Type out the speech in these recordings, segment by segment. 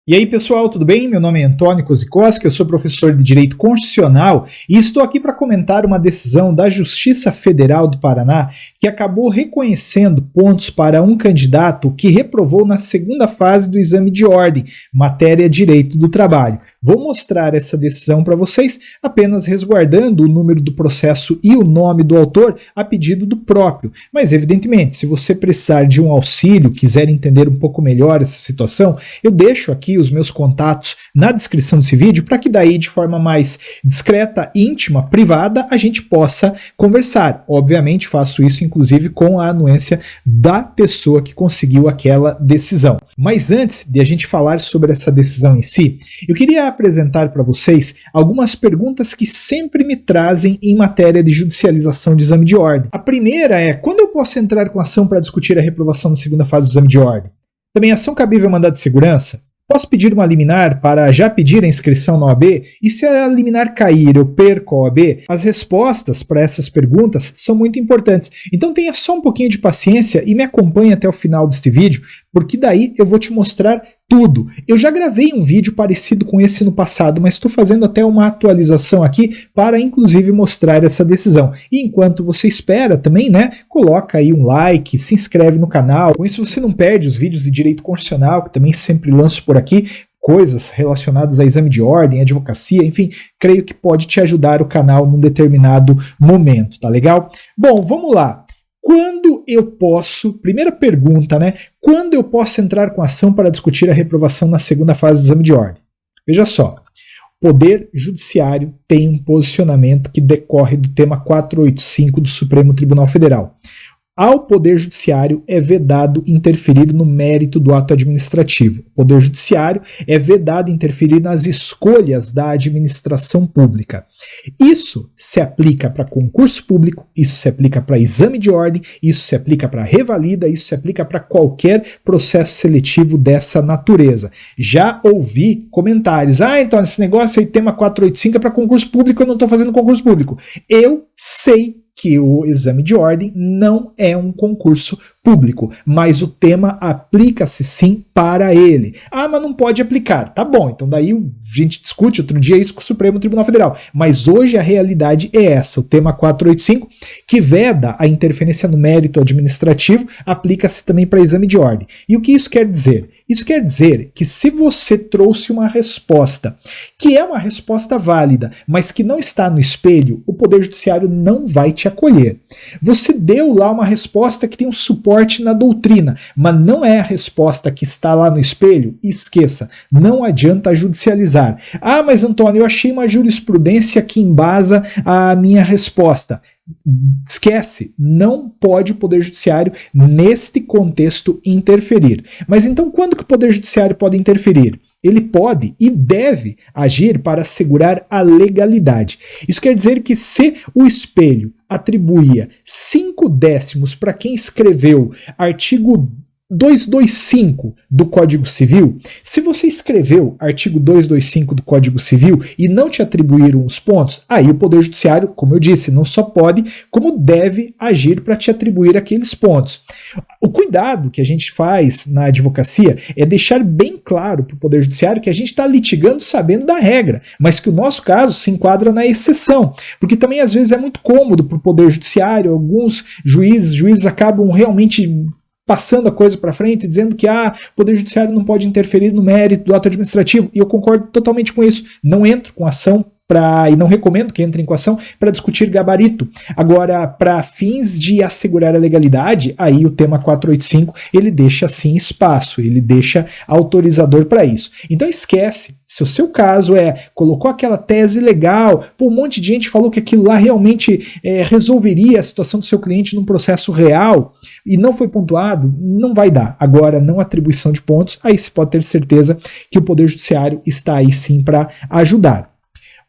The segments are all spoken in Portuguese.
E aí pessoal, tudo bem? Meu nome é Antônio Kozikoski, eu sou professor de Direito Constitucional e estou aqui para comentar uma decisão da Justiça Federal do Paraná que acabou reconhecendo pontos para um candidato que reprovou na segunda fase do exame de ordem, matéria Direito do Trabalho. Vou mostrar essa decisão para vocês, apenas resguardando o número do processo e o nome do autor a pedido do próprio. Mas evidentemente, se você precisar de um auxílio, quiser entender um pouco melhor essa situação, eu deixo aqui os meus contatos na descrição desse vídeo para que daí de forma mais discreta, íntima, privada, a gente possa conversar. Obviamente faço isso inclusive com a anuência da pessoa que conseguiu aquela decisão. Mas antes de a gente falar sobre essa decisão em si, eu queria apresentar para vocês algumas perguntas que sempre me trazem em matéria de judicialização de exame de ordem. A primeira é: quando eu posso entrar com ação para discutir a reprovação na segunda fase do exame de ordem? Também ação cabível ao mandado de segurança? Posso pedir uma liminar para já pedir a inscrição na OAB? E se a liminar cair, eu perco a OAB? As respostas para essas perguntas são muito importantes. Então tenha só um pouquinho de paciência e me acompanhe até o final deste vídeo, porque daí eu vou te mostrar tudo. Eu já gravei um vídeo parecido com esse no passado, mas estou fazendo até uma atualização aqui para inclusive mostrar essa decisão. E enquanto você espera também, coloca aí um like, se inscreve no canal. Com isso você não perde os vídeos de direito constitucional, que também sempre lanço por aqui, coisas relacionadas a exame de ordem, advocacia, enfim, creio que pode te ajudar o canal num determinado momento, tá legal? Bom, vamos lá. Quando eu posso, primeira pergunta, quando eu posso entrar com ação para discutir a reprovação na segunda fase do exame de ordem? Veja só, o Poder Judiciário tem um posicionamento que decorre do tema 485 do Supremo Tribunal Federal. Ao Poder Judiciário é vedado interferir no mérito do ato administrativo. O Poder Judiciário é vedado interferir nas escolhas da administração pública. Isso se aplica para concurso público, isso se aplica para exame de ordem, isso se aplica para revalida, isso se aplica para qualquer processo seletivo dessa natureza. Já ouvi comentários: então esse negócio aí, tema 485 é para concurso público, eu não estou fazendo concurso público. Eu sei que o exame de ordem não é um concurso público, mas o tema aplica-se sim para ele. Mas não pode aplicar. Tá bom, então daí a gente discute outro dia isso com o Supremo Tribunal Federal. Mas hoje a realidade é essa. O tema 485, que veda a interferência no mérito administrativo, aplica-se também para exame de ordem. E o que isso quer dizer? Isso quer dizer que se você trouxe uma resposta, que é uma resposta válida, mas que não está no espelho, o Poder Judiciário não vai te acolher. Você deu lá uma resposta que tem um suporte na doutrina, mas não é a resposta que está lá no espelho? Esqueça, não adianta judicializar. Mas Antônio, eu achei uma jurisprudência que embasa a minha resposta. Esquece, não pode o Poder Judiciário neste contexto interferir. Mas então quando que o Poder Judiciário pode interferir? Ele pode e deve agir para assegurar a legalidade. Isso quer dizer que se o espelho atribuía 5 décimos para quem escreveu artigo 225 do Código Civil, se você escreveu artigo 225 do Código Civil e não te atribuíram os pontos, aí o Poder Judiciário, como eu disse, não só pode, como deve agir para te atribuir aqueles pontos. O cuidado que a gente faz na advocacia é deixar bem claro para o Poder Judiciário que a gente está litigando sabendo da regra, mas que o nosso caso se enquadra na exceção, porque também às vezes é muito cômodo para o Poder Judiciário, alguns juízes acabam realmente passando a coisa para frente, dizendo que o Poder Judiciário não pode interferir no mérito do ato administrativo, e eu concordo totalmente com isso. Não entro com ação e não recomendo que entrem com ação para discutir gabarito. Agora, para fins de assegurar a legalidade, aí o tema 485, ele deixa sim espaço, ele deixa autorizador para isso. Então esquece, se o seu caso colocou aquela tese legal, um monte de gente falou que aquilo lá realmente resolveria a situação do seu cliente num processo real e não foi pontuado, não vai dar. Agora, não atribuição de pontos, aí você pode ter certeza que o Poder Judiciário está aí sim para ajudar.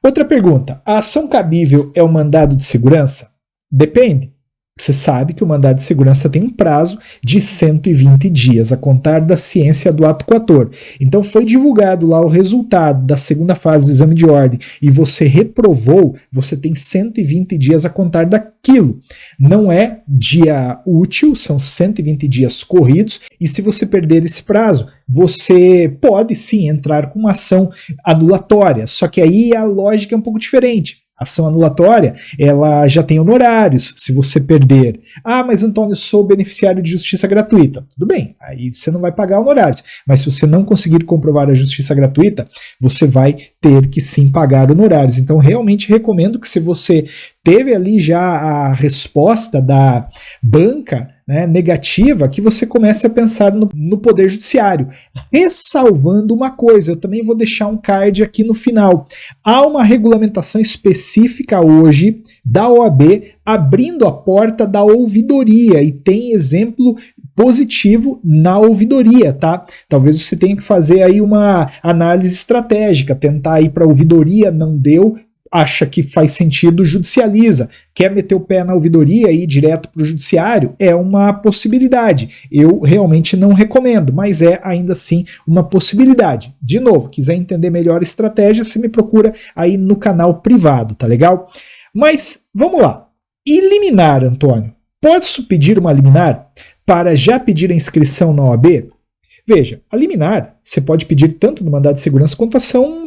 Outra pergunta: a ação cabível é o mandado de segurança? Depende. Você sabe que o mandado de segurança tem um prazo de 120 dias, a contar da ciência do ato coator. Então foi divulgado lá o resultado da segunda fase do exame de ordem e você reprovou, você tem 120 dias a contar daquilo. Não é dia útil, são 120 dias corridos, e se você perder esse prazo, você pode sim entrar com uma ação anulatória, só que aí a lógica é um pouco diferente. A ação anulatória, ela já tem honorários, se você perder. Ah, mas Antônio, eu sou beneficiário de justiça gratuita. Tudo bem, aí você não vai pagar honorários. Mas se você não conseguir comprovar a justiça gratuita, você vai ter que sim pagar honorários. Então, realmente recomendo que se você teve ali já a resposta da banca, né, negativa, que você comece a pensar no Poder Judiciário. Ressalvando uma coisa, eu também vou deixar um card aqui no final. Há uma regulamentação específica hoje da OAB abrindo a porta da ouvidoria e tem exemplo positivo na ouvidoria, tá? Talvez você tenha que fazer aí uma análise estratégica, tentar ir para a ouvidoria, não deu, acha que faz sentido, judicializa. Quer meter o pé na ouvidoria e ir direto para o judiciário? É uma possibilidade. Eu realmente não recomendo, mas é ainda assim uma possibilidade. De novo, quiser entender melhor a estratégia, você me procura aí no canal privado, tá legal? Mas, vamos lá. E liminar, Antônio? Posso pedir uma liminar para já pedir a inscrição na OAB? Veja, a liminar você pode pedir tanto no mandado de segurança quanto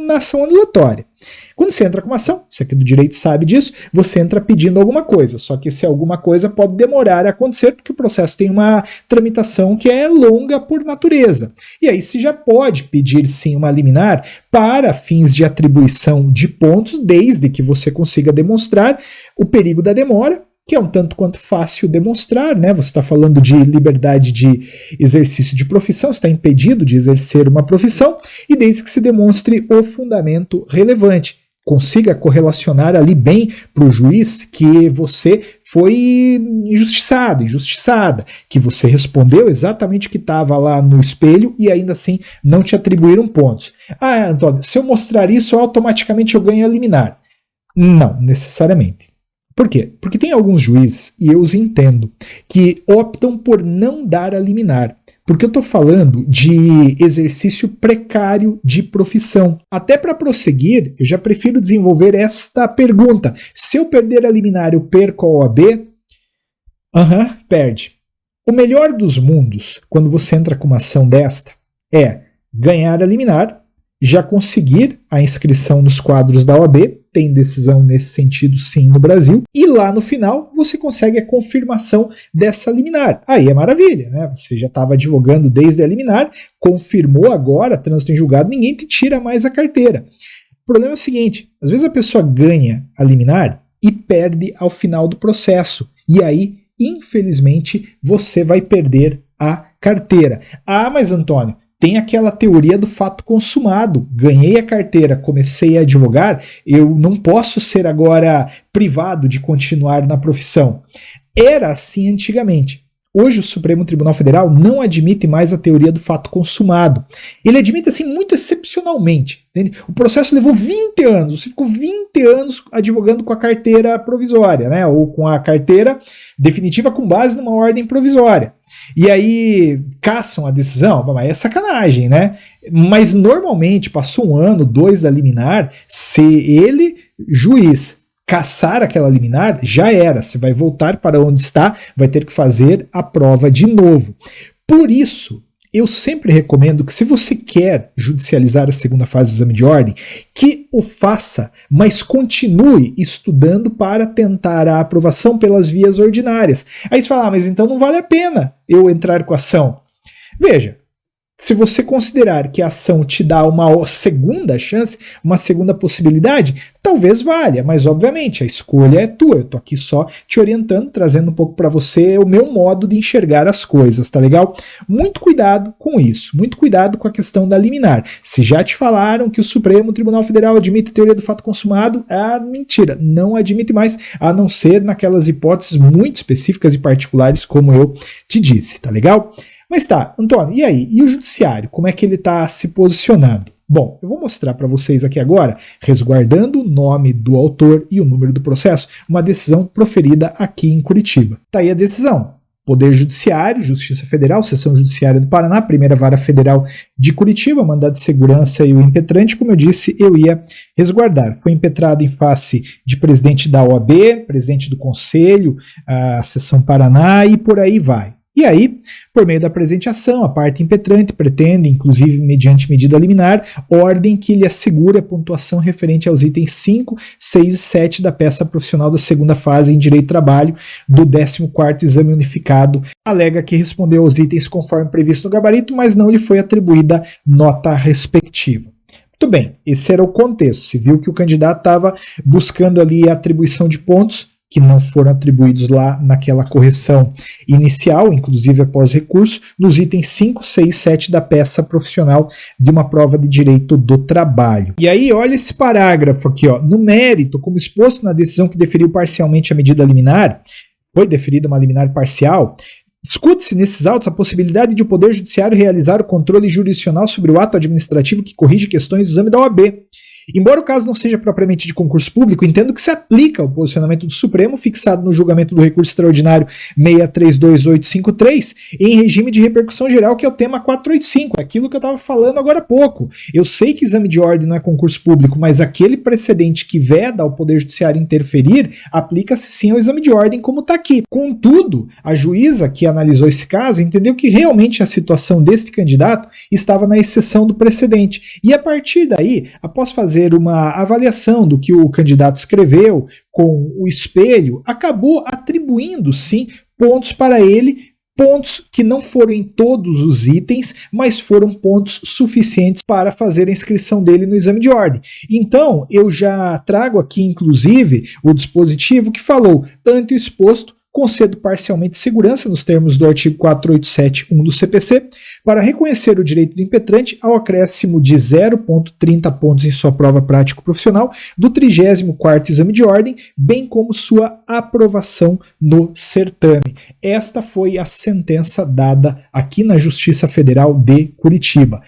na ação anulatória. Quando você entra com uma ação, você aqui do direito sabe disso, você entra pedindo alguma coisa, só que esse alguma coisa pode demorar a acontecer porque o processo tem uma tramitação que é longa por natureza. E aí você já pode pedir sim uma liminar para fins de atribuição de pontos, desde que você consiga demonstrar o perigo da demora, que é um tanto quanto fácil demonstrar, né? Você está falando de liberdade de exercício de profissão, você está impedido de exercer uma profissão, e desde que se demonstre o fundamento relevante, consiga correlacionar ali bem para o juiz que você foi injustiçado, injustiçada, que você respondeu exatamente o que estava lá no espelho e ainda assim não te atribuíram pontos. Ah, Antônio, se eu mostrar isso, automaticamente eu ganho a liminar. Não, necessariamente. Por quê? Porque tem alguns juízes, e eu os entendo, que optam por não dar a liminar. Porque eu estou falando de exercício precário de profissão. Até para prosseguir, eu já prefiro desenvolver esta pergunta. Se eu perder a liminar, eu perco a OAB? Perde. O melhor dos mundos, quando você entra com uma ação desta, é ganhar a liminar, já conseguir a inscrição nos quadros da OAB, tem decisão nesse sentido sim no Brasil, e lá no final você consegue a confirmação dessa liminar. Aí é maravilha, né? Você já estava advogando desde a liminar, confirmou agora, trânsito em julgado, ninguém te tira mais a carteira. O problema é o seguinte, às vezes a pessoa ganha a liminar e perde ao final do processo, e aí, infelizmente, você vai perder a carteira. Ah, mas Antônio, tem aquela teoria do fato consumado. Ganhei a carteira, comecei a advogar, eu não posso ser agora privado de continuar na profissão. Era assim antigamente. Hoje o Supremo Tribunal Federal não admite mais a teoria do fato consumado. Ele admite assim muito excepcionalmente. Entende? O processo levou 20 anos, você ficou 20 anos advogando com a carteira provisória, né? Ou com a carteira definitiva com base numa ordem provisória. E aí caçam a decisão, mas é sacanagem, né? Mas normalmente passou 1 ano, 2 da liminar, se ele, juiz, caçar aquela liminar, já era. Você vai voltar para onde está, vai ter que fazer a prova de novo. Por isso, eu sempre recomendo que se você quer judicializar a segunda fase do exame de ordem, que o faça, mas continue estudando para tentar a aprovação pelas vias ordinárias. Aí você fala, mas então não vale a pena eu entrar com a ação. Veja, se você considerar que a ação te dá uma segunda chance, uma segunda possibilidade, talvez valha, mas obviamente a escolha é tua. Eu tô aqui só te orientando, trazendo um pouco para você o meu modo de enxergar as coisas, tá legal? Muito cuidado com isso, muito cuidado com a questão da liminar. Se já te falaram que o Supremo Tribunal Federal admite a teoria do fato consumado, mentira, não admite mais, a não ser naquelas hipóteses muito específicas e particulares, como eu te disse, tá legal? Mas tá, Antônio, e aí? E o judiciário? Como é que ele está se posicionando? Bom, eu vou mostrar para vocês aqui agora, resguardando o nome do autor e o número do processo, uma decisão proferida aqui em Curitiba. Tá aí a decisão. Poder Judiciário, Justiça Federal, Seção Judiciária do Paraná, Primeira Vara Federal de Curitiba, mandado de segurança e o impetrante, como eu disse, eu ia resguardar. Foi impetrado em face de presidente da OAB, presidente do Conselho, a Seção Paraná e por aí vai. E aí, por meio da presente ação, a parte impetrante pretende, inclusive mediante medida liminar, ordem que lhe assegure a pontuação referente aos itens 5, 6 e 7 da peça profissional da segunda fase em Direito do Trabalho do 14º Exame Unificado. Alega que respondeu aos itens conforme previsto no gabarito, mas não lhe foi atribuída nota respectiva. Muito bem, esse era o contexto. Se viu que o candidato estava buscando ali a atribuição de pontos que não foram atribuídos lá naquela correção inicial, inclusive após recurso, nos itens 5, 6 e 7 da peça profissional de uma prova de direito do trabalho. E aí, olha esse parágrafo aqui, ó. No mérito, como exposto na decisão que deferiu parcialmente a medida liminar, foi deferida uma liminar parcial, discute-se nesses autos a possibilidade de o Poder Judiciário realizar o controle jurisdicional sobre o ato administrativo que corrige questões do exame da OAB. Embora o caso não seja propriamente de concurso público, entendo que se aplica ao posicionamento do Supremo fixado no julgamento do recurso extraordinário 632853 em regime de repercussão geral, que é o tema 485, aquilo que eu estava falando agora há pouco. Eu sei que exame de ordem não é concurso público, mas aquele precedente que veda ao Poder Judiciário interferir aplica-se sim ao exame de ordem, como está aqui. Contudo, a juíza que analisou esse caso entendeu que realmente a situação deste candidato estava na exceção do precedente. E a partir daí, após fazer uma avaliação do que o candidato escreveu com o espelho, acabou atribuindo sim pontos para ele, pontos que não foram em todos os itens, mas foram pontos suficientes para fazer a inscrição dele no exame de ordem. Então, eu já trago aqui, inclusive, o dispositivo que falou, ante o exposto, concedo parcialmente segurança nos termos do artigo 487.1 do CPC para reconhecer o direito do impetrante ao acréscimo de 0,30 pontos em sua prova prático-profissional do 34º Exame de Ordem, bem como sua aprovação no certame. Esta foi a sentença dada aqui na Justiça Federal de Curitiba.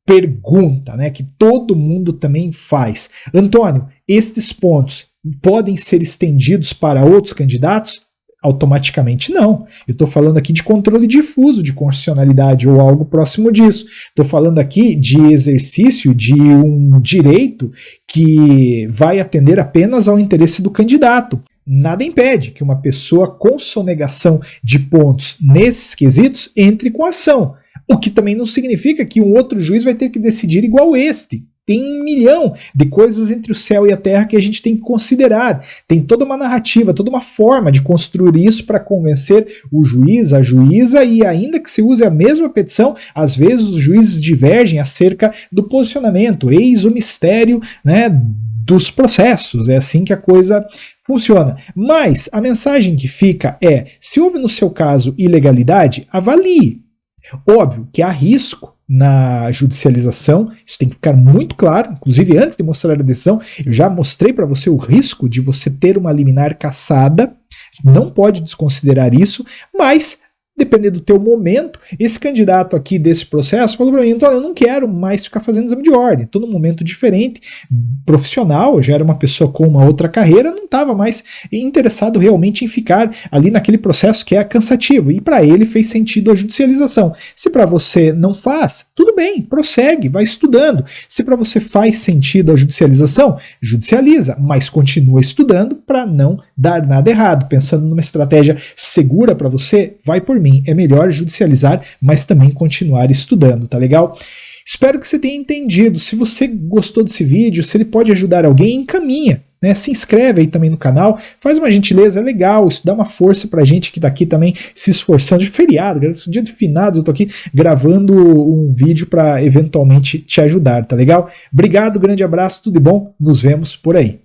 Pergunta, né, que todo mundo também faz. Antônio, estes pontos podem ser estendidos para outros candidatos? Automaticamente não. Eu estou falando aqui de controle difuso de constitucionalidade ou algo próximo disso. Estou falando aqui de exercício de um direito que vai atender apenas ao interesse do candidato. Nada impede que uma pessoa com sonegação de pontos nesses quesitos entre com a ação. O que também não significa que um outro juiz vai ter que decidir igual este. Tem 1 milhão de coisas entre o céu e a terra que a gente tem que considerar. Tem toda uma narrativa, toda uma forma de construir isso para convencer o juiz, a juíza, e ainda que se use a mesma petição, às vezes os juízes divergem acerca do posicionamento. Eis o mistério, né, dos processos. É assim que a coisa funciona. Mas a mensagem que fica é, se houve no seu caso ilegalidade, avalie. Óbvio que há risco na judicialização, isso tem que ficar muito claro, inclusive antes de mostrar a decisão, eu já mostrei para você o risco de você ter uma liminar cassada, não pode desconsiderar isso, mas dependendo do teu momento, esse candidato aqui desse processo falou para mim, então eu não quero mais ficar fazendo exame de ordem, estou num momento diferente, profissional, eu já era uma pessoa com uma outra carreira, não estava mais interessado realmente em ficar ali naquele processo que é cansativo, e para ele fez sentido a judicialização. Se para você não faz, tudo bem, prossegue, vai estudando. Se para você faz sentido a judicialização, judicializa, mas continua estudando para não dar nada errado. Pensando numa estratégia segura para você, vai por mim, é melhor judicializar, mas também continuar estudando, tá legal? Espero que você tenha entendido. Se você gostou desse vídeo, se ele pode ajudar alguém, encaminha, né? Se inscreve aí também no canal, faz uma gentileza, é legal, isso dá uma força pra gente que tá aqui também se esforçando. De feriado, dia de finados, eu tô aqui gravando um vídeo para eventualmente te ajudar, tá legal? Obrigado, grande abraço, tudo de bom, nos vemos por aí.